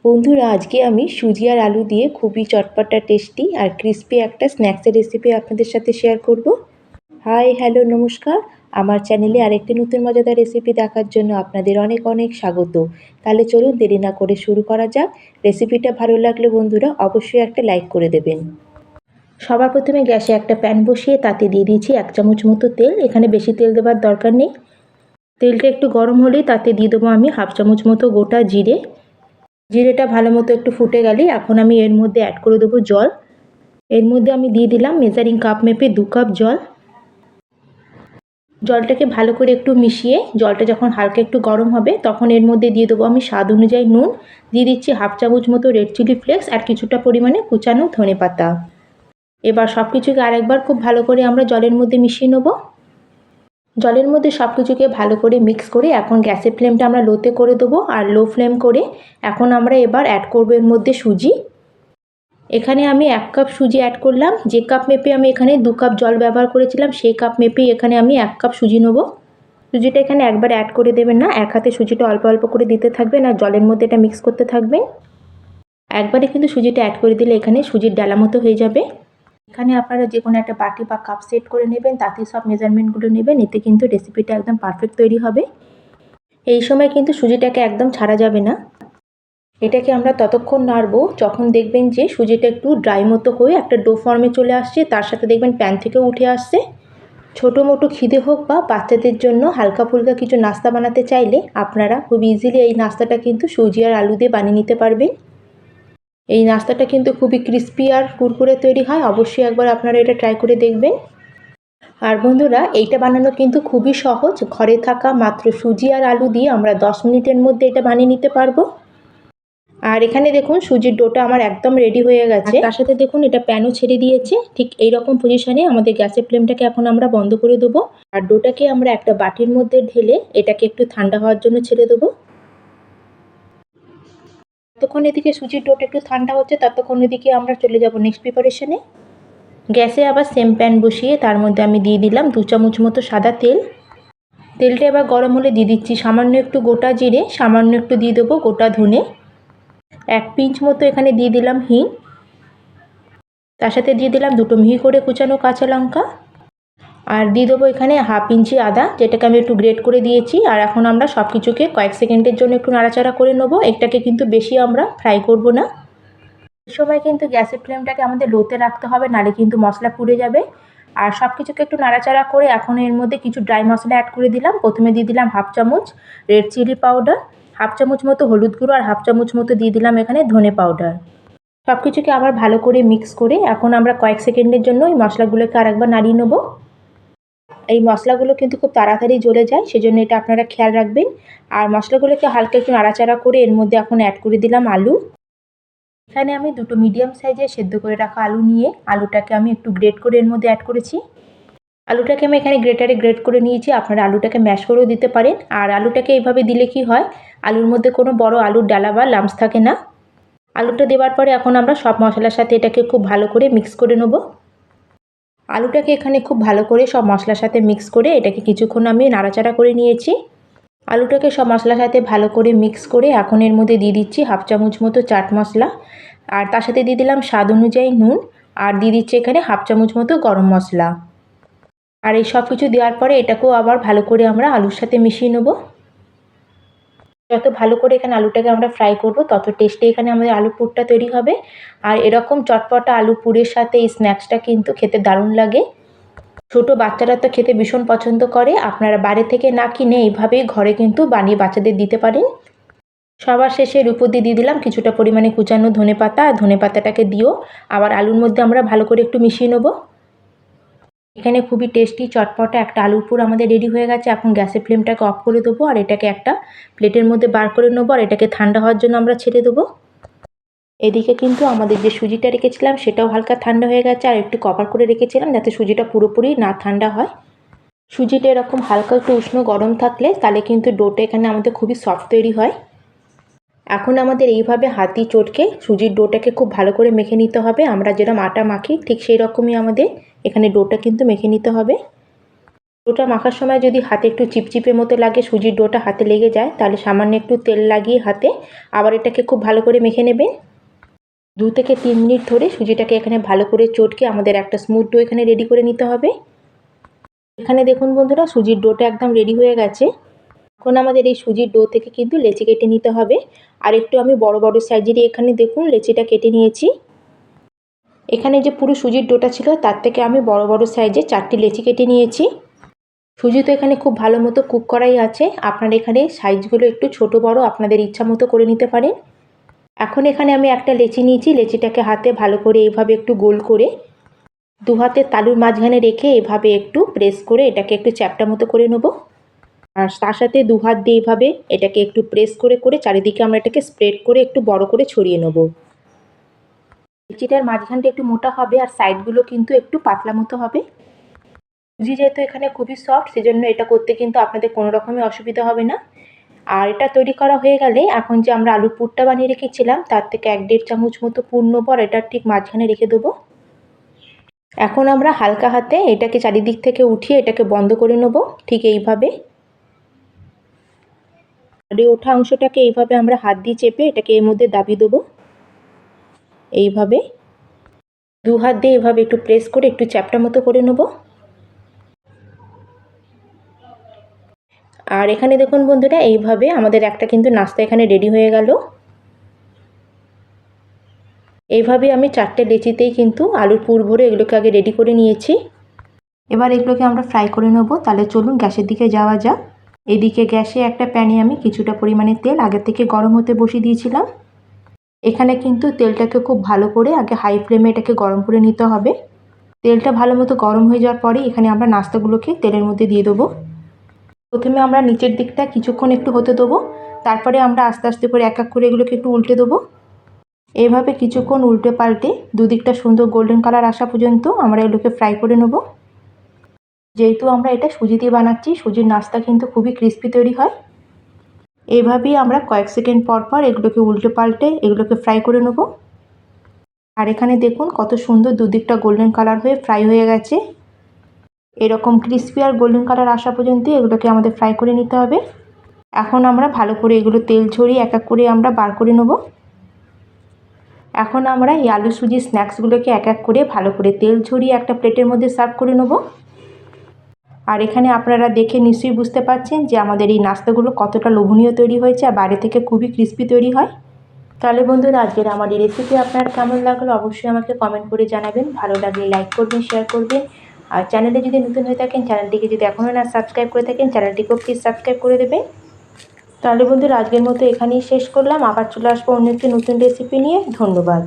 বন্ধুরা, আজকে আমি সুজি আর আলু দিয়ে খুবই চটপটা, টেস্টি আর ক্রিস্পি একটা স্ন্যাক্সের রেসিপি আপনাদের সাথে শেয়ার করব। হাই, হ্যালো, নমস্কার। আমার চ্যানেলে আরেকটি নতুন মজাদার রেসিপি দেখার জন্য আপনাদের অনেক অনেক স্বাগত। তাহলে চলুন দেরি না করে শুরু করা যাক। রেসিপিটা ভালো লাগলে বন্ধুরা অবশ্যই একটা লাইক করে দেবেন। সবার প্রথমে গ্যাসে একটা প্যান বসিয়ে তাতে দিয়ে দিয়েছি 1 চামচ মতো তেল। এখানে বেশি তেল দেওয়ার দরকার নেই। তেলটা একটু গরম হলেই তাতে দিয়ে দেবো আমি 1/2 চামচ মতো গোটা জিরে। জিরেটা ভালো মতো একটু ফুটে গেলেই এখন আমি এর মধ্যে অ্যাড করে দেবো জল। এর মধ্যে আমি দিয়ে দিলাম মেজারিং কাপ মেপে 2 কাপ জল। জলটাকে ভালো করে একটু মিশিয়ে জলটা যখন হালকা একটু গরম হবে তখন এর মধ্যে দিয়ে দেবো আমি স্বাদ অনুযায়ী নুন। দিয়ে দিচ্ছি 1/2 চামচ মতো রেড চিলি ফ্লেক্স আর কিছুটা পরিমাণে কুচানো ধনেপাতা। এবার সব কিছুকে আরেকবার খুব ভালো করে আমরা জলের মধ্যে মিশিয়ে নেব। জলের মধ্যে সব কিছুকে ভালো করে মিক্স করে এখন গ্যাসের ফ্লেমটা আমরা লোতে করে দেবো আর লো ফ্লেম করে এখন আমরা এবার অ্যাড করবো এর মধ্যে সুজি। এখানে আমি 1 কাপ সুজি অ্যাড করলাম। যে কাপ মেপে আমি এখানে 2 কাপ জল ব্যবহার করেছিলাম সেই কাপ মেপেই এখানে আমি 1 কাপ সুজি নেব। সুজিটা এখানে একবার অ্যাড করে দেবেন না, এক হাতে সুজিটা অল্প অল্প করে দিতে থাকবেন আর জলের মধ্যে এটা মিক্স করতে থাকবেন। একবারে কিন্তু সুজিটা অ্যাড করে দিলে এখানে সুজির ডালা মতো হয়ে যাবে। এখানে আপনারা যে কোনো একটা বাটি বা কাপ সেট করে নেবেন, তাতে সব মেজারমেন্টগুলো নেবেন, এতে কিন্তু রেসিপিটা একদম পারফেক্ট তৈরি হবে। এই সময় কিন্তু সুজিটাকে একদম ছাড়া যাবে না। এটাকে আমরা ততক্ষণ নাড়বো যখন দেখবেন যে সুজিটা একটু ড্রাই মতো হয়ে একটা ডো ফর্মে চলে আসছে, তার সাথে দেখবেন প্যান থেকেও উঠে আসছে। ছোটো মোটো খিদে হোক বা বাচ্চাদের জন্য হালকা ফুলকা কিছু নাস্তা বানাতে চাইলে আপনারা খুব ইজিলি এই নাস্তাটা কিন্তু সুজি আর আলু দিয়ে বানিয়ে নিতে পারবেন। এই নাস্তাটা কিন্তু খুবই ক্রিস্পি আর কুরকুরে তৈরি হয়। অবশ্যই একবার আপনারা এটা ট্রাই করে দেখবেন। আর বন্ধুরা, এইটা বানানো কিন্তু খুবই সহজ। ঘরে থাকা মাত্র সুজি আর আলু দিয়ে আমরা 10 মিনিটের মধ্যে এটা বানিয়ে নিতে পারবো। আর এখানে দেখুন সুজির ডোটা আমার একদম রেডি হয়ে গেছে। তার সাথে দেখুন এটা প্যানও ছেড়ে দিয়েছে। ঠিক এই রকম পজিশনে আমাদের গ্যাসের ফ্লেমটাকে এখন আমরা বন্ধ করে দেবো আর ডোটাকে আমরা একটা বাটির মধ্যে ঢেলে এটাকে একটু ঠান্ডা হওয়ার জন্য ছেড়ে দেবো। ততক্ষণ এদিকে সুজির ডোটা একটু ঠান্ডা হচ্ছে, ততক্ষণ এদিকে আমরা চলে যাব নেক্সট প্রিপারেশনে। গ্যাসে আবার সেম প্যান বসিয়ে তার মধ্যে আমি দিয়ে দিলাম 2 চামচ মতো সাদা তেল। তেলটা এবার গরম হলে দিয়ে দিচ্ছি সামান্য একটু গোটা জিরে, সামান্য একটু দিয়ে দেবো গোটা ধনে, 1 পিঞ্চ মতো এখানে দিয়ে দিলাম হিং, তার সাথে দিয়ে দিলাম 2টো মিহি করে কুচানো কাঁচা লঙ্কা আর দিয়ে দেবো এখানে 1/2 ইঞ্চি আদা, যেটাকে আমি একটু গ্রেট করে দিয়েছি। আর এখন আমরা সব কিছুকে কয়েক সেকেন্ডের জন্য একটু নাড়াচাড়া করে নেবো। এটাকে কিন্তু বেশি আমরা ফ্রাই করব না। এই সময় কিন্তু গ্যাসের ফ্লেমটাকে আমাদের লোতে রাখতে হবে, নাহলে কিন্তু মশলা পুড়ে যাবে। আর সব কিছুকে একটু নাড়াচাড়া করে এখন এর মধ্যে কিছু ড্রাই মশলা অ্যাড করে দিলাম। প্রথমে দিয়ে দিলাম 1/2 চামচ রেড চিলি পাউডার, 1/2 চামচ মতো হলুদ গুঁড়ো আর 1/2 চামচ মতো দিয়ে দিলাম এখানে ধনে পাউডার। সব কিছুকে আবার ভালো করে মিক্স করে এখন আমরা কয়েক সেকেন্ডের জন্য এই মশলাগুলোকে আরেকবার নাড়িয়ে নেব। এই মশলাগুলো কিন্তু খুব তাড়াতাড়ি জ্বলে যায়, সেজন্য এটা আপনারা খেয়াল রাখবেন। আর মশলাগুলোকে হালকা একটু নাড়াচাড়া করে এর মধ্যে এখন অ্যাড করে দিলাম আলু। এখানে আমি 2টো মিডিয়াম সাইজের সেদ্ধ করে রাখা আলু নিয়ে আলুটাকে আমি একটু গ্রেট করে এর মধ্যে অ্যাড করেছি। আলুটাকে আমি এখানে গ্রেটারে গ্রেট করে নিয়েছি, আপনারা আলুটাকে ম্যাশ করেও দিতে পারেন। আর আলুটাকে এইভাবে দিলে কি হয়, আলুর মধ্যে কোনো বড় আলুর ডালা বা লাম্পস থাকে না। আলুটা দেওয়ার পরে এখন আমরা সব মশলার সাথে এটাকে খুব ভালো করে মিক্স করে নেব। আলুটাকে এখানে খুব ভালো করে সব মশলার সাথে মিক্স করে এটাকে কিছুক্ষণ আমি নাড়াচাড়া করে নিয়েছি। আলুটাকে সব মশলার সাথে ভালো করে মিক্স করে এখন এর মধ্যে দিয়ে দিচ্ছি 1/2 চামচ মতো চাট মশলা আর তার সাথে দিয়ে দিলাম স্বাদ অনুযায়ী নুন আর দিয়ে দিচ্ছি এখানে 1/2 চামচ মতো গরম মশলা। আর এই সব কিছু দেওয়ার পরে এটাকেও আবার ভালো করে আমরা আলুর সাথে মিশিয়ে নেব। যত ভালো করে এখানে আলুটাকে আমরা ফ্রাই করব তত টেস্টি এখানে আমাদের আলু পুরটা তৈরি হবে। আর এরকম চটপটা আলু পুরের সাথে এই স্ন্যাক্সটা কিন্তু খেতে দারুণ লাগে। ছোটো বাচ্চারা তো খেতে ভীষণ পছন্দ করে। আপনারা বাইরে থেকে না কিনে এইভাবেই ঘরে কিন্তু বানিয়ে বাচ্চাদের দিতে পারেন। সবার শেষে এর উপর দিয়ে দিলাম কিছুটা পরিমাণে কুচানো ধনেপাতা। আর ধনেপাতাটাকে দিয়েও আবার আলুর মধ্যে আমরা ভালো করে একটু মিশিয়ে নেব। এখানে খুবই টেস্টি চটপটা একটা আলুর পুর আমাদের রেডি হয়ে গেছে। এখন গ্যাসের ফ্লেমটাকে অফ করে দেবো আর এটাকে একটা প্লেটের মধ্যে বার করে নেবো আর এটাকে ঠান্ডা হওয়ার জন্য আমরা ছেড়ে দেবো। এদিকে কিন্তু আমাদের যে সুজিটা রেখেছিলাম সেটাও হালকা ঠান্ডা হয়ে গেছে আর একটু কভার করে রেখেছিলাম যাতে সুজিটা পুরোপুরি না ঠান্ডা হয়। সুজিটা এরকম হালকা একটু উষ্ণ গরম থাকলে তাহলে কিন্তু ডোটা এখানে আমাদের খুবই সফট তৈরি হয়। এখন আমাদের এইভাবে হাতি চটকে সুজির ডোটাকে খুব ভালো করে মেখে নিতে হবে। আমরা যেরকম আটা মাখি ঠিক সেই রকমই আমাদের এখানে ডোটা কিন্তু মেখে নিতে হবে। ডোটা মাখার সময় যদি হাতে একটু চিপচিপে মতো লাগে, সুজির ডোটা হাতে লেগে যায়, তাহলে সামান্য একটু তেল লাগিয়ে হাতে আবার এটাকে খুব ভালো করে মেখে নেবেন। 2 থেকে 3 মিনিট ধরে সুজিটাকে এখানে ভালো করে চটকে আমাদের একটা স্মুথ ডো এখানে রেডি করে নিতে হবে। এখানে দেখুন বন্ধুরা, সুজির ডোটা একদম রেডি হয়ে গেছে। এখন আমাদের এই সুজির ডো থেকে কিন্তু লেচি কেটে নিতে হবে। আর একটু আমি বড় বড় সাইজেরই এখানে দেখুন লেচিটা কেটে নিয়েছি। এখানে যে পুরো সুজির ডোটা ছিল তার থেকে আমি বড় বড় সাইজে 4টি লেচি কেটে নিয়েছি। সুজি তো এখানে খুব ভালো মতো কুক করাই আছে, আপনারা এখানে সাইজগুলো একটু ছোট বড় আপনাদের ইচ্ছা মতো করে নিতে পারেন। এখন এখানে আমি একটা লেচি নিয়েছি, লেচিটাকে হাতে ভালো করে এইভাবে একটু গোল করে 2 হাতের তালুর মাঝখানে রেখে এভাবে একটু প্রেস করে এটাকে একটু চ্যাপ্টা মতো করে নেব। আর তার সাথে 2 হাত দিয়ে এইভাবে এটাকে একটু প্রেস করে করে চারিদিকে আমরা এটাকে স্প্রেড করে একটু বড় করে ছড়িয়ে নেব। লেচিটার মাঝখানটা একটু মোটা হবে আর সাইডগুলো কিন্তু একটু পাতলা মতো হবে। সুজি যেহেতু এখানে খুবই সফট, সেজন্য এটা করতে কিন্তু আপনাদের কোনো রকমই অসুবিধা হবে না। আর এটা তৈরি করা হয়ে গেলে এখন যে আমরা আলুর পুরটা বানিয়ে রেখেছিলাম তার থেকে 1-1.5 চামচ মতো পুর নেবো আর এটার ঠিক মাঝখানে রেখে দেবো। এখন আমরা হালকা হাতে এটাকে চারিদিক থেকে উঠিয়ে এটাকে বন্ধ করে নেব ঠিক এইভাবে। আর এই ওঠা অংশটাকে এইভাবে আমরা হাত দিয়ে চেপে এটাকে এর মধ্যে দাবিয়ে দেবো। এইভাবে 2 হাত দিয়ে এভাবে একটু প্রেস করে একটু চ্যাপ্টা মতো করে নেব। আর এখানে দেখুন বন্ধুরা, এইভাবে আমাদের একটা কিন্তু নাস্তা এখানে রেডি হয়ে গেল। এইভাবে আমি 4টে লেচিতেই কিন্তু আলুর পুর ভরে এগুলোকে আগে রেডি করে নিয়েছি। এবার এগুলোকে আমরা ফ্রাই করে নেব। তাহলে চলুন গ্যাসের দিকে যাওয়া যাক। এদিকে গ্যাসে একটা প্যানে আমি কিছুটা পরিমাণে তেল আগে থেকে গরম হতে বসিয়ে দিয়েছিলাম। এখানে কিন্তু তেলটাকে খুব ভালো করে আগে হাই ফ্লেমে এটাকে গরম করে নিতে হবে। তেলটা ভালো মতো গরম হয়ে যাওয়ার পরে এখানে আমরা নাস্তাগুলোকে তেলের মধ্যে দিয়ে দেবো। প্রথমে আমরা নিচের দিকটা কিছুক্ষণ একটু হতে দেবো, তারপরে আমরা আস্তে আস্তে করে এক এক করে এগুলোকে একটু উল্টে দেবো। এইভাবে কিছুক্ষণ উল্টে পাল্টে দুদিকটা সুন্দর গোল্ডেন কালার আসা পর্যন্ত আমরা এগুলোকে ফ্রাই করে নেব। যেহেতু আমরা এটা সুজি দিয়ে বানাচ্ছি, সুজির নাস্তা কিন্তু খুবই ক্রিস্পি তৈরি হয়। এইভাবেই আমরা কয়েক সেকেন্ড পর পর এগুলোকে উল্টে পাল্টে এগুলোকে ফ্রাই করে নেব। আর এখানে দেখুন কত সুন্দর দুদিকটা গোল্ডেন কালার হয়ে ফ্রাই হয়ে গেছে। এরকম ক্রিস্পি আর গোল্ডেন কালার আসা পর্যন্ত এগুলোকে আমাদের ফ্রাই করে নিতে হবে। এখন আমরা ভালো করে এগুলো তেল ঝরিয়ে এক এক করে আমরা বার করে নেব। এখন আমরা এই আলু সুজি স্ন্যাক্সগুলোকে এক এক করে ভালো করে তেল ঝরিয়ে একটা প্লেটের মধ্যে সার্ভ করে নেব। আর এখানে আপনারা দেখে নিশ্চয়ই বুঝতে পারছেন যে আমাদের এই নাস্তাগুলো কতটা লোভনীয় তৈরি হয়েছে আর বাইরে থেকে খুবই ক্রিস্পি তৈরি হয়। তাহলে বন্ধুরা, আজকের আমার এই রেসিপি আপনার কেমন লাগলো অবশ্যই আমাকে কমেন্ট করে জানাবেন। ভালো লাগলে লাইক করবেন, শেয়ার করবেন। আর চ্যানেলে যদি নতুন হয়ে থাকেন, চ্যানেলটিকে যদি এখনও না সাবস্ক্রাইব করে থাকেন, চ্যানেলটিকেও প্লিজ সাবস্ক্রাইব করে দেবেন। তাহলে বন্ধুরা, আজকের মতো এখানেই শেষ করলাম। আবার চলে আসবো অন্য একটি নতুন রেসিপি নিয়ে। ধন্যবাদ।